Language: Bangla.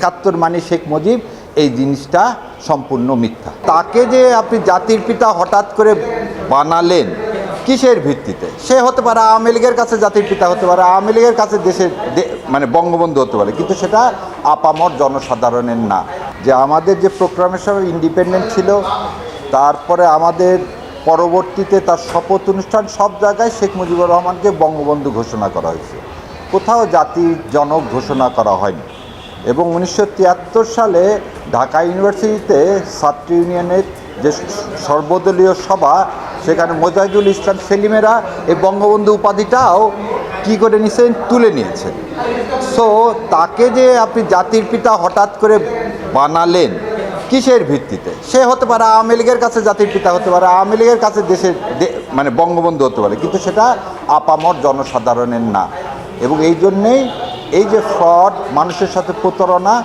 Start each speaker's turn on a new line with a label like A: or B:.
A: ৭১ মানে শেখ মুজিব, এই জিনিসটা সম্পূর্ণ মিথ্যা। তাকে যে আপনি জাতির পিতা হঠাৎ করে বানালেন কিসের ভিত্তিতে? সে হতে পারে আওয়ামী লীগের কাছে জাতির পিতা হতে পারে, আওয়ামী লীগের কাছে দেশের মানে বঙ্গবন্ধু হতে পারে, কিন্তু সেটা আপামর জনসাধারণের না। যে আমাদের যে প্রোক্লামেশন ইন্ডিপেন্ডেন্ট ছিল, তারপরে আমাদের পরবর্তীতে তার শপথ অনুষ্ঠান, সব জায়গায় শেখ মুজিবুর রহমানকে বঙ্গবন্ধু ঘোষণা করা হয়েছে, কোথাও জাতির জনক ঘোষণা করা হয়নি। এবং 1973 সালে ঢাকা ইউনিভার্সিটিতে ছাত্র ইউনিয়নের যে সর্বদলীয় সভা, সেখানে মোজাহিদুল ইসলাম সেলিমেরা এই বঙ্গবন্ধু উপাধিটাও কী করে নিয়েছেন, তুলে নিয়েছেন। সো তাকে যে আপনি জাতির পিতা হঠাৎ করে বানালেন কিসের ভিত্তিতে? সে হতে পারে আওয়ামী লীগের কাছে জাতির পিতা হতে পারে, আওয়ামী লীগের কাছে দেশের মানে বঙ্গবন্ধু হতে পারে, কিন্তু সেটা আপামর জনসাধারণের না। এবং এই জন্যেই এই যে ফ্রড, মানুষের সাথে প্রতারণা,